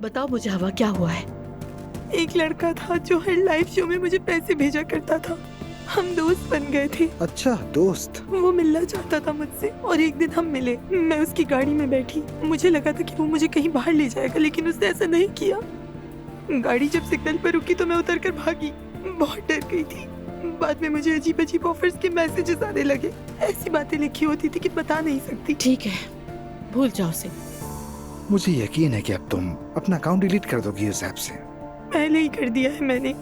बताओ मुझे हवा, क्या हुआ है? एक लड़का था जो हर लाइव शो में मुझे पैसे भेजा करता था। हम दोस्त बन गए थे। अच्छा दोस्त। वो मिलना चाहता था मुझसे और एक दिन हम मिले। मैं उसकी गाड़ी में बैठी। मुझे लगा था कि वो मुझे कहीं बाहर ले जाएगा, लेकिन उसने ऐसा नहीं किया। गाड़ी जब सिग्नल पर रुकी तो मैं उतर कर भागी। बहुत डर गई थी। बाद में मुझे अजीब अजीब ऑफर्स के मैसेजेस आने लगे। ऐसी बातें लिखी होती थी कि बता नहीं सकती। ठीक है, भूल जाओ उसे। मुझे यकीन है कि अब तुम अपना अकाउंट डिलीट कर दोगी उस ऐप से। पहले ही कर दिया है मैंने।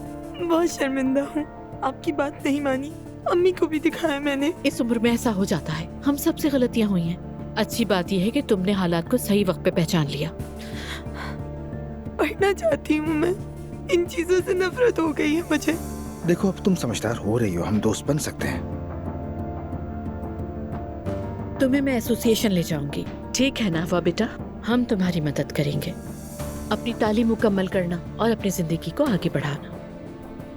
बहुत शर्मिंदा हूँ। आपकी बात नहीं मानी। अम्मी को भी दिखाया मैंने। इस उम्र में ऐसा हो जाता है, हम सबसे गलतियां हुई हैं। अच्छी बात यह है कि तुमने हालात को सही वक्त पे पहचान लिया। पढ़ना चाहती हूँ मैं। इन चीजों से नफरत हो गई है मुझे। देखो अब तुम समझदार हो रही हो, हम दोस्त बन सकते हैं। तुम्हें मैं एसोसिएशन ले जाऊंगी, ठीक है ना हवा बेटा? हम तुम्हारी मदद करेंगे। अपनी तालीम मुकम्मल करना और अपनी जिंदगी को आगे बढ़ाना।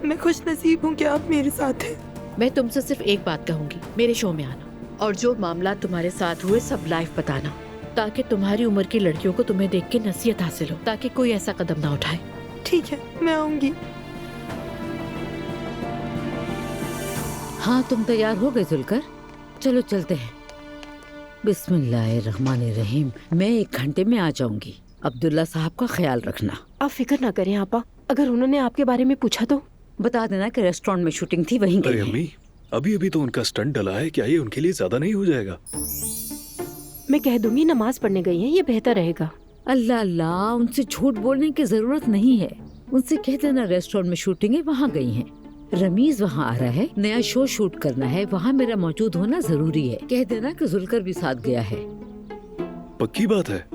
मैं खुश नसीब हूँ कि आप मेरे साथ हैं। मैं तुमसे सिर्फ एक बात कहूंगी, मेरे शो में आना और जो मामला तुम्हारे साथ हुए सब लाइव बताना, ताकि तुम्हारी उम्र की लड़कियों को तुम्हें देख के नसीहत हासिल हो, ताकि कोई ऐसा कदम ना उठाए। ठीक है, मैं आऊंगी। हाँ, तुम तैयार हो गए जुलकर? चलो चलते हैं। बिस्मिल्लाहिर्रहमानिर्रहीम। मैं 1 घंटे में आ जाऊंगी। अब्दुल्ला साहब का ख्याल रखना। आप फिक्र ना करें आपा, अगर उन्होंने आपके बारे में पूछा तो बता देना कि रेस्टोरेंट में शूटिंग थी, वहीं अरे गई हैं। अम्मी, अभी अभी तो उनका स्टंट डला है, क्या ये उनके लिए ज्यादा नहीं हो जाएगा? मैं कह दूंगी नमाज पढ़ने गई हैं, ये बेहतर रहेगा। अल्लाह अल्लाह, उनसे झूठ बोलने की जरूरत नहीं है। उनसे कह देना रेस्टोरेंट में शूटिंग है, वहाँ गई हैं। रमीज वहाँ आ रहा है, नया शो शूट करना है, वहाँ मेरा मौजूद होना जरूरी है। कह देना कि जुलकर भी साथ गया है। पक्की बात है?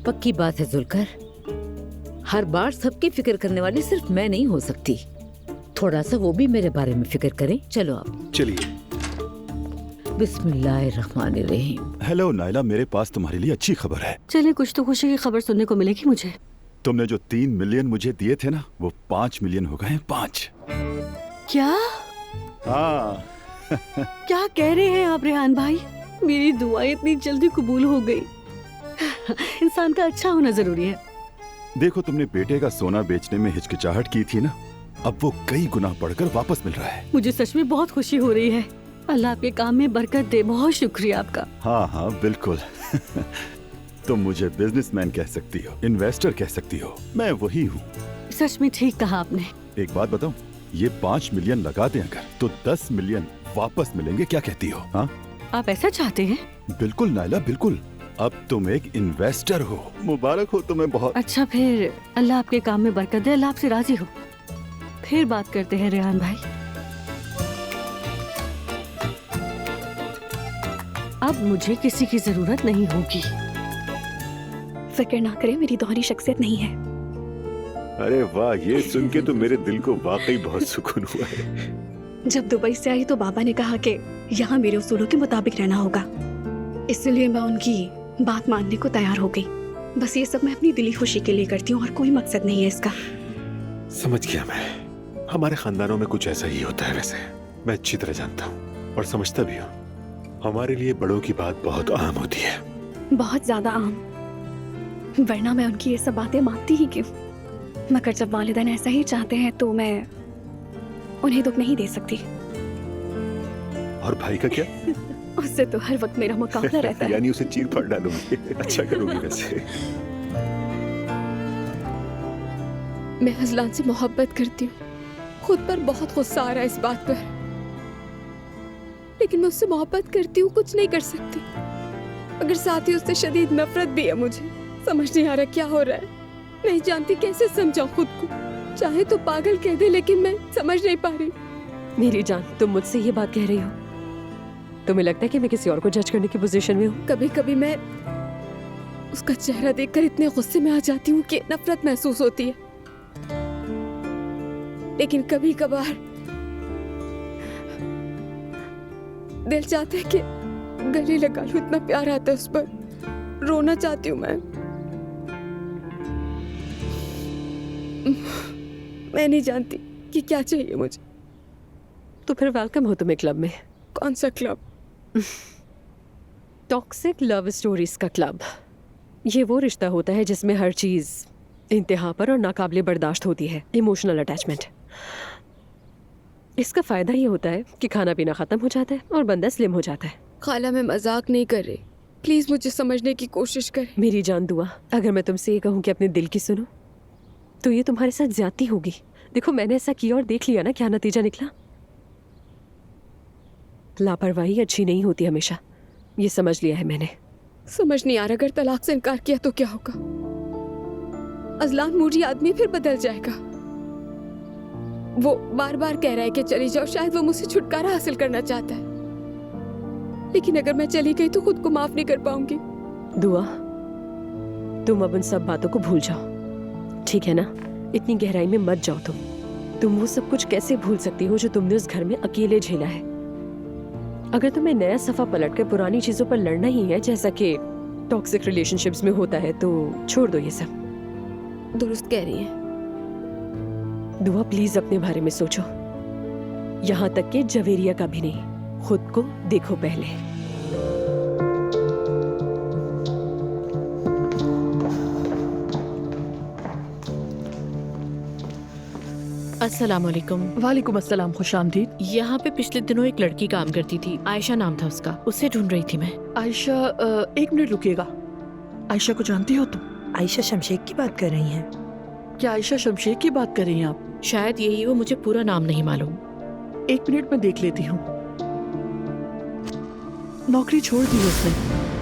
पक्की बात है जुलकर। हर बार सबकी फिक्र करने वाली सिर्फ मैं नहीं हो सकती। थोड़ा सा वो भी मेरे बारे में फिक्र करें। चलो अब चलिए। बिस्मिल्लाहिर्रहमानिर्रहीम। हेलो नायला, मेरे पास तुम्हारे लिए अच्छी खबर है। चलिए, कुछ तो खुशी की खबर सुनने को मिलेगी मुझे। तुमने जो 3 मिलियन मुझे दिए थे ना, वो 5 मिलियन हो गए हैं। 5। क्या हाँ। क्या कह रहे हैं आप रेहान भाई? मेरी दुआ इतनी जल्दी कबूल हो गई। इंसान का अच्छा होना जरूरी है। देखो, तुमने बेटे का सोना बेचने में हिचकिचाहट की थी ना, अब वो कई गुना बढ़कर वापस मिल रहा है। मुझे सच में बहुत खुशी हो रही है। अल्लाह आपके काम में बरकत दे। बहुत शुक्रिया आपका। हाँ हाँ बिल्कुल। तुम मुझे बिजनेसमैन कह सकती हो, इन्वेस्टर कह सकती हो, मैं वही हूँ। सच में ठीक कहा आपने। एक बात बताऊं, ये 5 मिलियन लगा दें अगर, तो 10 मिलियन वापस मिलेंगे। क्या कहती हो? हाँ, आप ऐसा चाहते हैं? बिल्कुल नायला, बिल्कुल। अब तुम एक इन्वेस्टर हो। मुबारक हो तुम्हें बहुत। अच्छा, फिर अल्लाह आपके काम में बरकत दे। अल्लाह आपसे राजी हो। फिर बात करते हैं रेहान भाई। अब मुझे किसी की जरूरत नहीं होगी। फिक्र ना करें, मेरी दोहरी शख्सियत नहीं है। अरे वाह, ये सुन के तो मेरे दिल को वाकई बहुत सुकून हुआ है। जब दुबई से आई तो बाबा ने कहा कि यहाँ मेरे उसूलों के मुताबिक रहना होगा, इसलिए मैं उनकी बात मानने को तैयार हो गई। बस ये सब मैं अपनी दिली खुशी के लिए करती हूँ और कोई मकसद नहीं है इसका। समझ गया मैं। हमारे खानदानों में कुछ ऐसा ही होता है। वैसे मैं अच्छी तरह जानता हूँ और समझता भी हूँ। हमारे लिए बड़ों की बात बहुत आम होती है। बहुत ज्यादा आम, वरना मैं उनकी ये सब बातें मानती ही क्यों। मगर जब वालिदैन ऐसा ही चाहते हैं तो मैं उन्हें दुख नहीं दे सकती। और भाई का क्या? उससे तो हर वक्त मेरा मुकाबला रहता है। यानी उसे चीर फाड़ डालूंगी। अच्छा करूंगी वैसे। मैं हजलान से मोहब्बत करती हूँ। खुद पर बहुत गुस्सा आ रहा है इस बात पर, लेकिन मैं उससे मोहब्बत करती हूँ, कुछ नहीं कर सकती। अगर साथ ही उससे शदीद नफरत भी है। मुझे समझ नहीं आ रहा क्या हो रहा है। नहीं जानती कैसे समझाऊं खुद को। चाहे तो पागल कह दे, लेकिन मैं समझ नहीं पा रही। मेरी जान, तुम मुझसे ये बात कह रही हो? तुम्हें लगता है कि मैं किसी और को जज करने की पोजीशन में हूँ? कभी कभी मैं उसका चेहरा देखकर इतने गुस्से में आ जाती हूँ कि नफरत महसूस होती है, लेकिन कभी कभार दिल चाहता है कि गले लगा लूं। इतना प्यार आता है उस पर, रोना चाहती हूँ मैं नहीं जानती कि क्या चाहिए मुझे। तो फिर वेलकम हो तुम्हें क्लब में। कौन सा क्लब? टॉक्सिक लव स्टोरीज का क्लब। ये वो रिश्ता होता है जिसमें हर चीज इंतहा पर और नाकाबिले बर्दाश्त होती है इमोशनल अटैचमेंट। इसका फायदा ये होता है कि खाना पीना खत्म हो जाता है और बंदा स्लिम हो जाता है। खाला मैं मजाक नहीं कर रही, प्लीज मुझे समझने की कोशिश करें। मेरी जान दुआ, अगर मैं तुमसे ये कहूँ कि अपने दिल की सुनो तो ये तुम्हारे साथ ज्यादती होगी। देखो मैंने ऐसा किया और देख लिया ना क्या नतीजा निकला। लापरवाही अच्छी नहीं होती हमेशा, ये समझ लिया है मैंने। समझ नहीं आ रहा, अगर तलाक से इनकार किया तो क्या होगा? अजलान मूरी आदमी फिर बदल जाएगा। वो बार बार कह रहा है कि चली जाओ, शायद वो मुझसे छुटकारा हासिल करना चाहता है, लेकिन अगर मैं चली गई तो खुद को माफ नहीं कर पाऊंगी। दुआ, तुम अब उन सब बातों को भूल जाओ, ठीक है ना? इतनी गहराई में मत जाओ तुम वो सब कुछ कैसे भूल सकती हो जो तुमने उस घर में अकेले झेला है? अगर तुम्हें नया सफा पलट कर पुरानी चीजों पर लड़ना ही है, जैसा कि टॉक्सिक रिलेशनशिप्स में होता है, तो छोड़ दो ये सब। दुरुस्त कह रही है। दुआ प्लीज अपने बारे में सोचो, यहाँ तक कि जवेरिया का भी नहीं। खुद को देखो पहले। अस्सलाम वालेकुम। वालेकुम अस्सलाम, खुश आमदीद। यहाँ पे पिछले दिनों एक लड़की काम करती थी, आयशा नाम था उसका, उसे ढूंढ रही थी मैं। आयशा, एक मिनट रुकिएगा। आयशा को जानती हो तुम? आयशा शमशेक की बात कर रही हैं? क्या आयशा शमशेक की बात कर रही हैं आप? शायद यही हो, मुझे पूरा नाम नहीं मालूम। एक मिनट में देख लेती हूँ। नौकरी छोड़ दी उसने।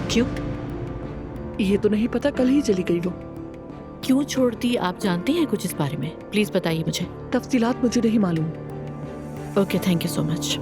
क्यों? ये तो नहीं पता, कल ही चली गई वो। क्यों छोड़ दी, आप जानते हैं कुछ इस बारे में? प्लीज बताइए मुझे। तफसीलात मुझे नहीं मालूम। Okay, thank you so much.